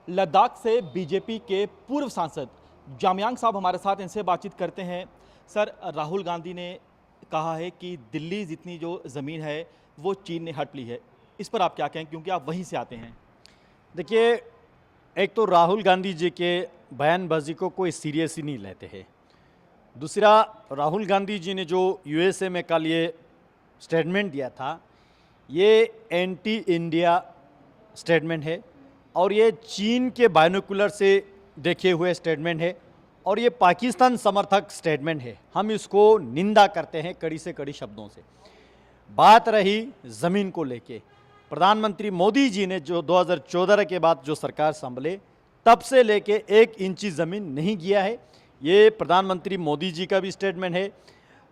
लद्दाख से बीजेपी के पूर्व सांसद जामयांग साहब हमारे साथ, इनसे बातचीत करते हैं। सर, राहुल गांधी ने कहा है कि दिल्ली जितनी जो ज़मीन है वो चीन ने हट ली है, इस पर आप क्या कहें, क्योंकि आप वहीं से आते हैं? देखिए, एक तो राहुल गांधी जी के बयानबाजी को कोई सीरियस ही नहीं लेते हैं। दूसरा, राहुल गांधी जी ने जो यूएसए में कल ये स्टेटमेंट दिया था, ये एंटी इंडिया स्टेटमेंट है और ये चीन के बायनोकुलर से देखे हुए स्टेटमेंट है और ये पाकिस्तान समर्थक स्टेटमेंट है। हम इसको निंदा करते हैं कड़ी से कड़ी शब्दों से। बात रही ज़मीन को लेके, प्रधानमंत्री मोदी जी ने जो 2014 के बाद जो सरकार संभले, तब से लेके 1 इंची ज़मीन नहीं गया है। ये प्रधानमंत्री मोदी जी का भी स्टेटमेंट है,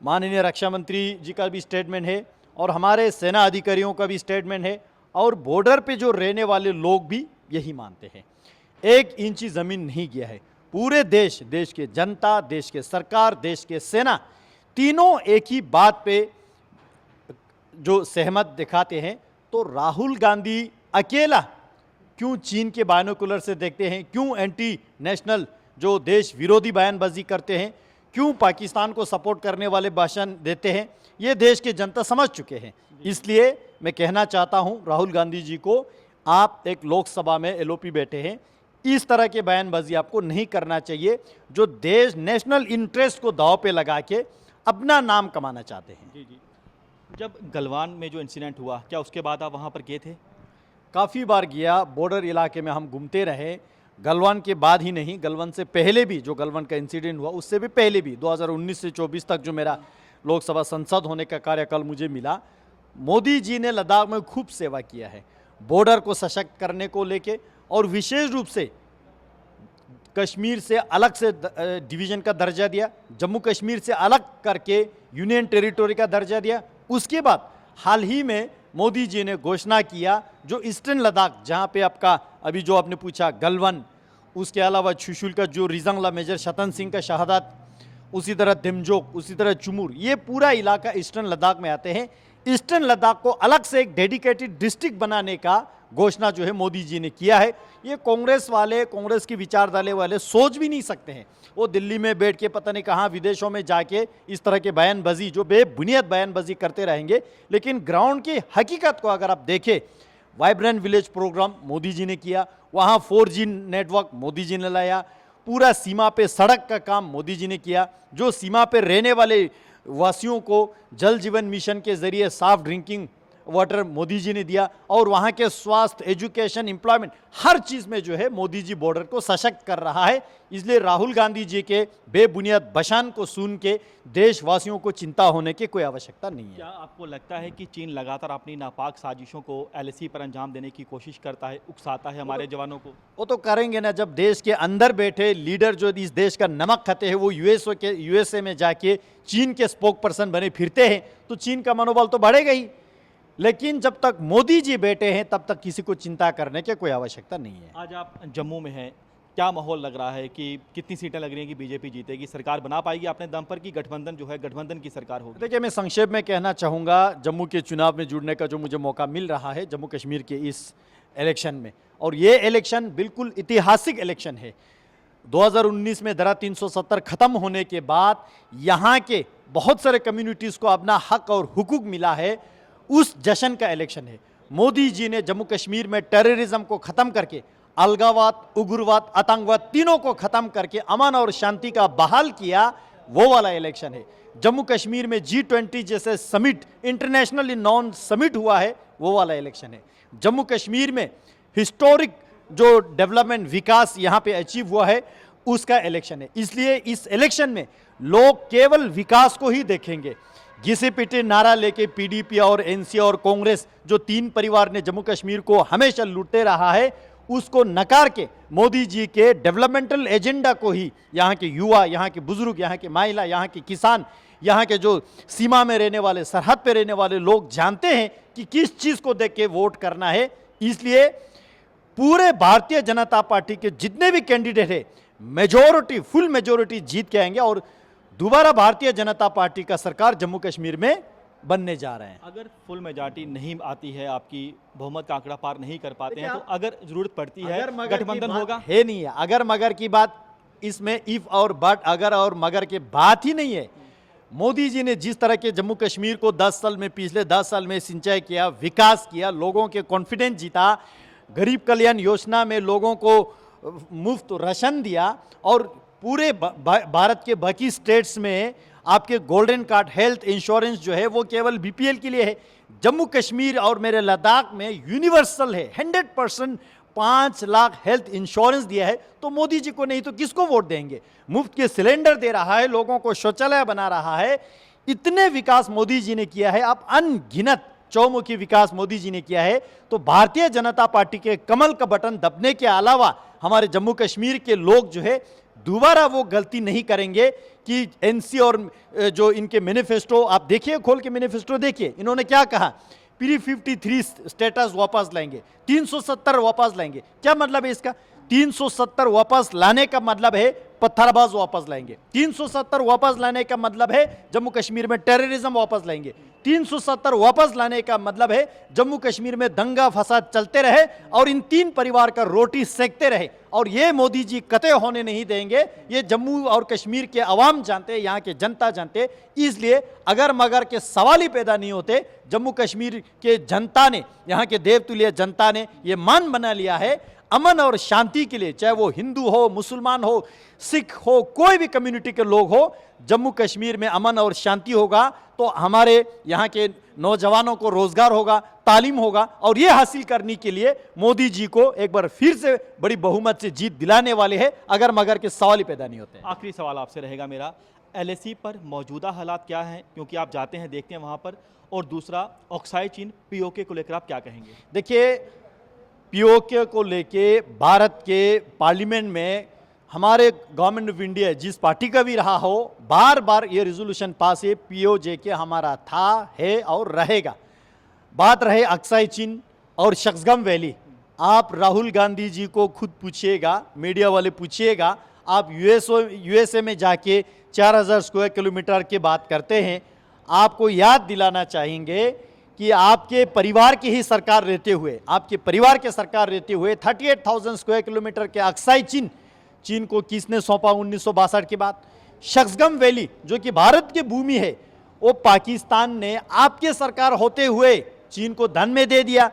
माननीय रक्षा मंत्री जी का भी स्टेटमेंट है और हमारे सेना अधिकारियों का भी स्टेटमेंट है और बॉर्डर पे जो रहने वाले लोग भी यही मानते हैं। 1 इंची ज़मीन नहीं गया है। पूरे देश, देश के जनता, देश के सरकार, देश के सेना, तीनों एक ही बात पे जो सहमत दिखाते हैं। तो राहुल गांधी अकेला क्यों चीन के बायनोकुलर से देखते हैं, क्यों एंटी नेशनल जो देश विरोधी बयानबाजी करते हैं, क्यों पाकिस्तान को सपोर्ट करने वाले भाषण देते हैं, ये देश के जनता समझ चुके हैं। इसलिए मैं कहना चाहता हूं राहुल गांधी जी को, आप एक लोकसभा में एलओपी बैठे हैं, इस तरह के बयानबाजी आपको नहीं करना चाहिए जो देश नेशनल इंटरेस्ट को दांव पे लगा के अपना नाम कमाना चाहते हैं। जी। जब गलवान में जो इंसिडेंट हुआ, क्या उसके बाद आप वहाँ पर गए थे? काफ़ी बार गया, बॉर्डर इलाके में हम घूमते रहे। गलवान के बाद ही नहीं, गलवान से पहले भी, जो गलवान का इंसिडेंट हुआ उससे भी पहले भी 2019 से 24 तक जो मेरा लोकसभा सांसद होने का कार्यकाल मुझे मिला, मोदी जी ने लद्दाख में खूब सेवा किया है, बॉर्डर को सशक्त करने को लेके, और विशेष रूप से कश्मीर से अलग से डिवीज़न का दर्जा दिया, जम्मू कश्मीर से अलग करके यूनियन टेरिटोरी का दर्जा दिया। उसके बाद हाल ही में मोदी जी ने घोषणा किया जो ईस्टर्न लद्दाख, जहाँ पे आपका अभी जो आपने पूछा गलवान, उसके अलावा शुशुल का जो रिजंगला मेजर शतन सिंह का शहादत, उसी तरह दिमजोक, उसी तरह चुमुर, ये पूरा इलाका ईस्टर्न लद्दाख में आते हैं। ईस्टर्न लद्दाख को अलग से एक डेडिकेटेड डिस्ट्रिक्ट बनाने का घोषणा जो है मोदी जी ने किया है। ये कांग्रेस वाले, कांग्रेस की विचारधारा वाले सोच भी नहीं सकते हैं। वो दिल्ली में बैठ के पता नहीं कहाँ विदेशों में जाके इस तरह के बयानबाजी, जो बेबुनियाद बयानबाजी करते रहेंगे। लेकिन ग्राउंड की हकीकत को अगर आप देखें, vibrant village programme Modi ji ने किया, वहाँ 4G नेटवर्क मोदी जी ने लाया, पूरा सीमा पे सड़क का काम मोदी जी ने किया, जो सीमा पे रहने वाले वासियों को जल जीवन मिशन के जरिए साफ ड्रिंकिंग वाटर मोदी जी ने दिया, और वहाँ के स्वास्थ्य, एजुकेशन, एम्प्लॉयमेंट, हर चीज़ में जो है मोदी जी बॉर्डर को सशक्त कर रहा है। इसलिए राहुल गांधी जी के बेबुनियाद बयान को सुन के देशवासियों को चिंता होने की कोई आवश्यकता नहीं है। क्या आपको लगता है कि चीन लगातार अपनी नापाक साजिशों को एलएसी पर अंजाम देने की कोशिश करता है, उकसाता है हमारे जवानों को? वो तो करेंगे ना, जब देश के अंदर बैठे लीडर जो इस देश का नमक खाते हैं, वो यूएसए में जाके चीन के स्पोक पर्सन बने फिरते हैं, तो चीन का मनोबल तो बढ़ेगा ही। लेकिन जब तक मोदी जी बैठे हैं तब तक किसी को चिंता करने की कोई आवश्यकता नहीं है। आज आप जम्मू में हैं, क्या माहौल लग रहा है कि कितनी सीटें लग रही हैं कि बीजेपी जीतेगी, सरकार बना पाएगी अपने दम पर, कि गठबंधन जो है गठबंधन की सरकार होगी? देखिए, मैं संक्षेप में कहना चाहूँगा, जम्मू के चुनाव में जुड़ने का जो मुझे मौका मिल रहा है जम्मू कश्मीर के इस इलेक्शन में, और ये इलेक्शन बिल्कुल ऐतिहासिक इलेक्शन है। 2019 में धारा 370 खत्म होने के बाद यहाँ के बहुत सारे कम्युनिटीज़ को अपना हक और हुकूक मिला है, उस जश्न का इलेक्शन है। मोदी जी ने जम्मू कश्मीर में टेररिज्म को ख़त्म करके, अलगाववाद, उग्रवाद, आतंकवाद, तीनों को ख़त्म करके अमन और शांति का बहाल किया, वो वाला इलेक्शन है। जम्मू कश्मीर में G20 जैसे समिट, इंटरनेशनली नॉन समिट हुआ है, वो वाला इलेक्शन है। जम्मू कश्मीर में हिस्टोरिक जो डेवलपमेंट, विकास यहाँ पे अचीव हुआ है, उसका इलेक्शन है। इसलिए इस इलेक्शन में लोग केवल विकास को ही देखेंगे। घिसे पिटे नारा लेके पीडीपी और एनसी और कांग्रेस, जो 3 परिवार ने जम्मू कश्मीर को हमेशा लूटते रहा है, उसको नकार के मोदी जी के डेवलपमेंटल एजेंडा को ही यहाँ के युवा, यहाँ के बुजुर्ग, यहाँ के महिला, यहाँ के किसान, यहाँ के जो सीमा में रहने वाले, सरहद पे रहने वाले लोग जानते हैं कि किस चीज़ को देख के वोट करना है। इसलिए पूरे भारतीय जनता पार्टी के जितने भी कैंडिडेट है, मेजोरिटी, फुल मेजोरिटी जीत के आएंगे और दोबारा भारतीय जनता पार्टी का सरकार जम्मू कश्मीर में बनने जा रहे हैं। अगर फुल मेजॉरिटी नहीं आती है, आपकी बहुमत का आंकड़ा पार नहीं कर पाते हैं, देखिए, तो अगर जरूरत पड़ती है अगर मगर की गठबंधन बात होगा। है नहीं है, अगर मगर की बात इसमें इफ और बट, अगर और मगर की बात ही नहीं है। मोदी जी ने जिस तरह के जम्मू कश्मीर को 10 साल में, पिछले 10 साल में सिंचाई किया, विकास किया, लोगों के कॉन्फिडेंस जीता, गरीब कल्याण योजना में लोगों को मुफ्त राशन दिया, और पूरे भारत के बाकी स्टेट्स में आपके गोल्डन कार्ड हेल्थ इंश्योरेंस जो है वो केवल बीपीएल के लिए है। जम्मू कश्मीर और मेरे लद्दाख में यूनिवर्सल है, 100%। 5 लाख हेल्थ इंश्योरेंस दिया है, तो मोदी जी को नहीं तो किसको वोट देंगे? मुफ्त के सिलेंडर दे रहा है, लोगों को शौचालय बना रहा है, इतने विकास मोदी जी ने किया है। अब अनगिनत चौमुखी विकास मोदी जी ने किया है। तो भारतीय जनता पार्टी के कमल का बटन दबने के अलावा हमारे जम्मू कश्मीर के लोग जो है दोबारा वो गलती नहीं करेंगे कि एनसी और जो इनके मैनिफेस्टो, आप देखिए, खोल के मैनिफेस्टो देखिए, इन्होंने क्या कहा, प्री 53 स्टेटस वापस लाएंगे, 370 वापस लाएंगे। क्या मतलब है इसका? 370 वापस लाने का मतलब है पत्थरबाज वापस लाएंगे। 370 वापस लाने का मतलब है जम्मू कश्मीर में टेररिज्म वापस लाएंगे। 370 वापस लाने का मतलब है जम्मू कश्मीर में दंगा फसाद चलते रहे और इन 3 परिवार का रोटी सेकते रहे। और ये मोदी जी कतई होने नहीं देंगे। ये जम्मू और कश्मीर के अवाम जानते, यहाँ के जनता जानते। इसलिए अगर मगर के सवाल ही पैदा नहीं होते, जम्मू कश्मीर के जनता ने, यहाँ के देवतुल्य जनता ने ये मान बना लिया है अमन और शांति के लिए, चाहे वो हिंदू हो, मुसलमान हो, सिख हो, कोई भी कम्युनिटी के लोग हो, जम्मू कश्मीर में अमन और शांति होगा तो हमारे यहाँ के नौजवानों को रोजगार होगा, तालीम होगा। और ये हासिल करने के लिए मोदी जी को एक बार फिर से बड़ी बहुमत से जीत दिलाने वाले हैं, अगर मगर के सवाल ही पैदा नहीं होते। आखिरी सवाल आपसे रहेगा मेरा, एलएसी पर मौजूदा हालात क्या हैं, क्योंकि आप जाते हैं, देखते हैं वहाँ पर, और दूसरा ऑक्साई चीन पीओके को लेकर आप क्या कहेंगे? देखिए, पीओके को लेके भारत के पार्लियामेंट में हमारे गवर्नमेंट ऑफ इंडिया जिस पार्टी का भी रहा हो, बार बार ये रेजोल्यूशन पास है, पीओजे हमारा था, है और रहेगा। बात रहे अक्साई चीन और शक्सगम वैली, आप राहुल गांधी जी को खुद पूछिएगा, मीडिया वाले पूछिएगा, आप यूएसए में जाके 4000 स्क्वायर किलोमीटर की बात करते हैं। आपको याद दिलाना चाहेंगे कि आपके परिवार की ही सरकार रहते हुए, आपके परिवार के सरकार रहते हुए 38,000 स्क्वायर किलोमीटर के अक्साई चीन को किसने सौंपा 1962 के बाद? शक्सगम वैली जो कि भारत की भूमि है, वो पाकिस्तान ने आपके सरकार होते हुए चीन को धन में दे दिया।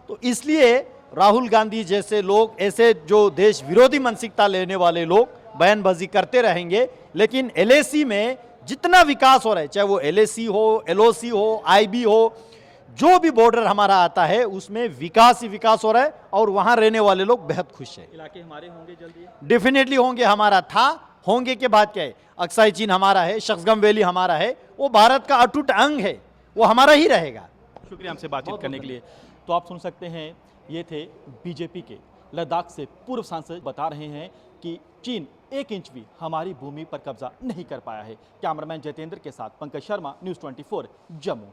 तो इसलिए राहुल गांधी जैसे लोग, ऐसे जो देश विरोधी मानसिकता लेने वाले लोग बयानबाजी करते रहेंगे, लेकिन एलएसी में जितना विकास हो रहा है, चाहे वो एलएसी हो, एलओसी हो, आईबी हो, जो भी बॉर्डर हमारा आता है उसमें विकास ही विकास हो रहा है और वहां रहने वाले लोग बेहद खुश हैं। इलाके हमारे होंगे जल्दी? डेफिनेटली होंगे, हमारा था, होंगे के बाद क्या है? अक्साई चीन हमारा है, शक्सगम वैली हमारा है, वो भारत का अटूट अंग है, वो हमारा ही रहेगा। शुक्रिया हमसे बातचीत करने के लिए। तो आप सुन सकते हैं, ये थे बीजेपी के लद्दाख से पूर्व सांसद, बता रहे हैं कि चीन 1 इंच भी हमारी भूमि पर कब्जा नहीं कर पाया है। कैमरामैन जितेंद्र के साथ पंकज शर्मा, न्यूज़ 24 जम्मू।